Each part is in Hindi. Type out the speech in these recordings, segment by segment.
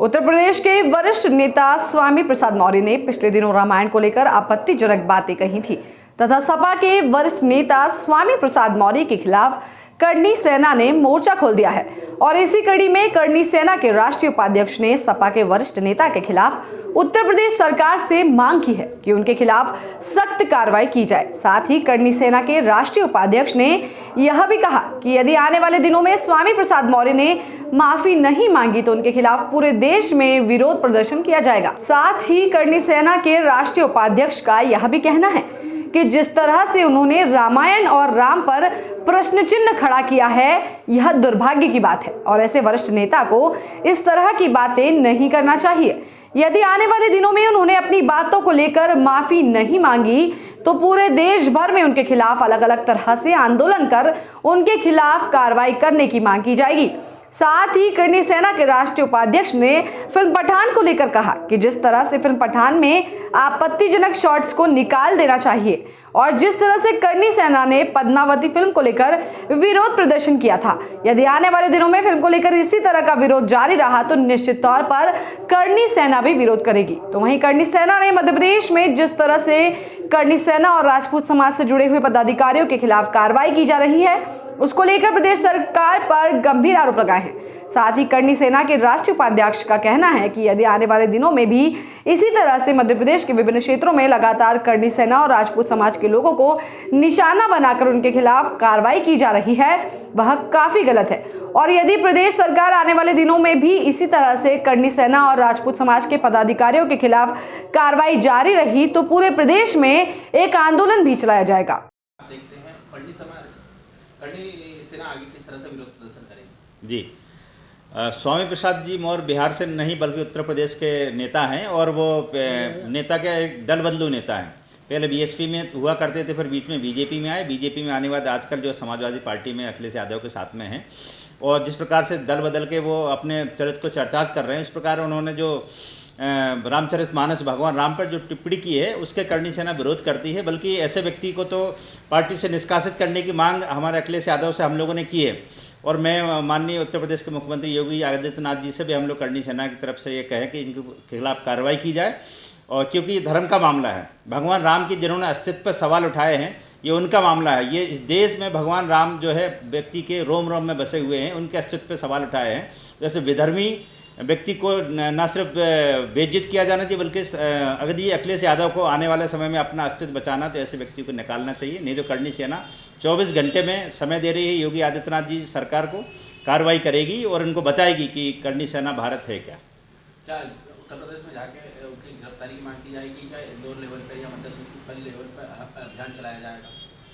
उत्तर प्रदेश के वरिष्ठ नेता स्वामी प्रसाद मौर्य ने पिछले दिनों रामायण को लेकर आपत्तिजनक बातें कही थी तथा सपा के वरिष्ठ नेता स्वामी प्रसाद मौर्य के खिलाफ करनी सेना ने मोर्चा खोल दिया है। और इसी कड़ी में करनी सेना के राष्ट्रीय उपाध्यक्ष ने सपा के वरिष्ठ नेता के खिलाफ उत्तर प्रदेश सरकार से मांग की है कि उनके खिलाफ सख्त कार्रवाई की जाए। साथ ही करनी सेना के राष्ट्रीय उपाध्यक्ष ने यह भी कहा कि यदि आने वाले दिनों में स्वामी प्रसाद मौर्य ने माफी नहीं मांगी तो उनके खिलाफ पूरे देश में विरोध प्रदर्शन किया जाएगा। साथ ही करनी सेना के राष्ट्रीय उपाध्यक्ष का यह भी कहना है कि जिस तरह से उन्होंने रामायण और राम पर प्रश्न चिन्ह खड़ा किया है, यह दुर्भाग्य की बात है और ऐसे वरिष्ठ नेता को इस तरह की बातें नहीं करना चाहिए। यदि आने वाले दिनों में उन्होंने अपनी बातों को लेकर माफी नहीं मांगी तो पूरे देश भर में उनके खिलाफ अलग अलग तरह से आंदोलन कर उनके खिलाफ कार्रवाई करने की मांग की जाएगी। साथ ही करनी सेना के राष्ट्रीय उपाध्यक्ष ने फिल्म पठान को लेकर कहा कि जिस तरह से फिल्म पठान में आपत्तिजनक शॉट्स को निकाल देना चाहिए और जिस तरह से करनी सेना ने पद्मावती फिल्म को लेकर विरोध प्रदर्शन किया था, यदि आने वाले दिनों में फिल्म को लेकर इसी तरह का विरोध जारी रहा तो निश्चित तौर पर करनी सेना भी विरोध करेगी। तो वहीं करनी सेना ने मध्य प्रदेश में जिस तरह से करनी सेना और राजपूत समाज से जुड़े हुए पदाधिकारियों के खिलाफ कार्रवाई की जा रही है, उसको लेकर प्रदेश सरकार पर गंभीर आरोप लगाए हैं। साथ ही करनी सेना के राष्ट्रीय उपाध्यक्ष का कहना है कि यदि आने वाले दिनों में भी इसी तरह से मध्य प्रदेश के विभिन्न क्षेत्रों में लगातार करनी सेना और राजपूत समाज के लोगों को निशाना बनाकर उनके खिलाफ कार्रवाई की जा रही है, वह काफी गलत है। और यदि प्रदेश सरकार आने वाले दिनों में भी इसी तरह से करनी सेना और राजपूत समाज के पदाधिकारियों के खिलाफ कार्रवाई जारी रही तो पूरे प्रदेश में एक आंदोलन भी चलाया जाएगा। करनी सेना आगे किस तरह से विरोध प्रदर्शन करेगी? जी, स्वामी प्रसाद जी मौर्य बिहार से नहीं बल्कि उत्तर प्रदेश के नेता हैं और वो नेता के एक दल बदलू नेता हैं। पहले बीएसपी में हुआ करते थे, फिर बीच में बीजेपी में आए। बीजेपी में आने के बाद आजकल जो समाजवादी पार्टी में अखिलेश यादव के साथ में हैं और जिस प्रकार से दल बदल के वो अपने चरित्र को चर्चात कर रहे हैं, इस प्रकार उन्होंने जो रामचरितमानस भगवान राम पर जो टिप्पणी की है उसके करनी सेना विरोध करती है। बल्कि ऐसे व्यक्ति को तो पार्टी से निष्कासित करने की मांग हमारे अखिलेश यादव से हम लोगों ने की है और मैं माननीय उत्तर प्रदेश के मुख्यमंत्री योगी आदित्यनाथ जी से भी हम लोग करनी सेना की तरफ से ये कहें कि इनके खिलाफ कार्रवाई की जाए। और क्योंकि ये धर्म का मामला है, भगवान राम की जिन्होंने अस्तित्व पर सवाल उठाए हैं ये उनका मामला है। ये इस देश में भगवान राम जो है व्यक्ति के रोम रोम में बसे हुए हैं, उनके अस्तित्व पर सवाल उठाए हैं। जैसे विधर्मी व्यक्ति को न सिर्फ बेइज्जत किया जाना चाहिए बल्कि अगर अखिलेश यादव को आने वाले समय में अपना अस्तित्व बचाना तो ऐसे व्यक्ति को निकालना चाहिए, नहीं तो करनी सेना 24 घंटे में समय दे रही है योगी आदित्यनाथ जी सरकार को, कार्रवाई करेगी और उनको बताएगी कि करनी सेना भारत है क्या। क्या उत्तर प्रदेश में जाके उनकी गिरफ्तारी की मांग की जाएगी? क्या इंदौर लेवल पर या मतलब लेवल पर अभियान चलाया जाएगा?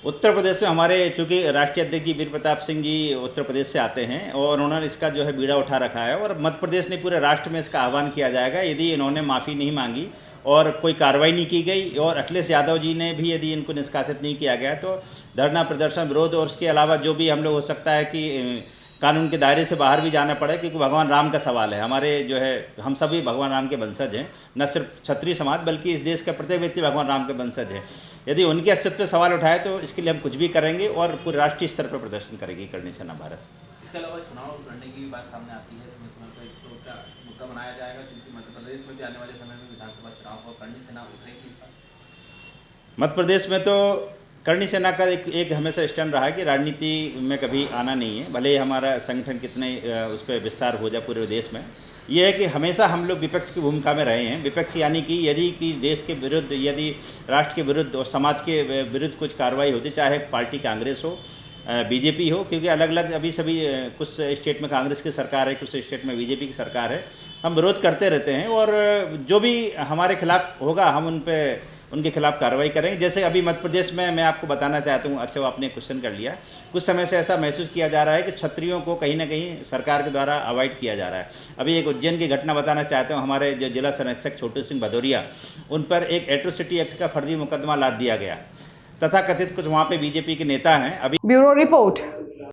उत्तर प्रदेश में हमारे चूँकि राष्ट्रीय अध्यक्ष जी वीर प्रताप सिंह जी उत्तर प्रदेश से आते हैं और उन्होंने इसका जो है बीड़ा उठा रखा है और मध्य प्रदेश ने पूरे राष्ट्र में इसका आह्वान किया जाएगा। यदि इन्होंने माफ़ी नहीं मांगी और कोई कार्रवाई नहीं की गई और अखिलेश यादव जी ने भी यदि इनको निष्कासित नहीं किया गया तो धरना प्रदर्शन विरोध और उसके अलावा जो भी हम लोग हो सकता है कि कानून के दायरे से बाहर भी जाना पड़े, क्योंकि भगवान राम का सवाल है। हमारे जो है हम सभी भगवान राम के वंशज हैं, न सिर्फ क्षत्रिय समाज बल्कि इस देश का प्रत्येक व्यक्ति भगवान राम के वंशज है। यदि उनके अस्तित्व पर सवाल उठाए तो इसके लिए हम कुछ भी करेंगे और पूरे राष्ट्रीय स्तर पर प्रदर्शन करेगी करनी सेना भारत। इसके अलावा चुनाव लड़ने की बात सामने आती है समय समय पर, तो क्या मुद्दा बनाया जाएगा क्योंकि मध्य प्रदेश में भी आने वाले समय में विधानसभा चुनाव और करनी सेना उठेगी? मध्य प्रदेश में तो करनी सेना का एक हमेशा स्टैंड रहा है कि राजनीति में कभी आना नहीं है, भले ही हमारा संगठन कितने उस पर विस्तार हो जाए पूरे देश में। यह है कि हमेशा हम लोग विपक्ष की भूमिका में रहे हैं। विपक्ष यानी कि यदि कि देश के विरुद्ध, यदि राष्ट्र के विरुद्ध और समाज के विरुद्ध कुछ कार्रवाई होती, चाहे पार्टी कांग्रेस हो, बीजेपी हो, क्योंकि अलग अलग अभी सभी कुछ स्टेट में कांग्रेस की सरकार है, कुछ स्टेट में बीजेपी की सरकार है, हम विरोध करते रहते हैं और जो भी हमारे खिलाफ होगा हम उनके खिलाफ कार्रवाई करेंगे। जैसे अभी मध्य प्रदेश में मैं आपको बताना चाहता हूँ, अच्छा वो आपने क्वेश्चन कर लिया, कुछ समय से ऐसा महसूस किया जा रहा है कि क्षत्रियों को कहीं ना कहीं सरकार के द्वारा अवॉइड किया जा रहा है। अभी एक उज्जैन की घटना बताना चाहता हूँ, हमारे जो जिला संरक्षक छोटू सिंह भदौरिया, उन पर एक एट्रोसिटी एक्ट का फर्जी मुकदमा लाद दिया गया, तथा कथित कुछ वहाँ पे बीजेपी के नेता हैं। अभी ब्यूरो रिपोर्ट।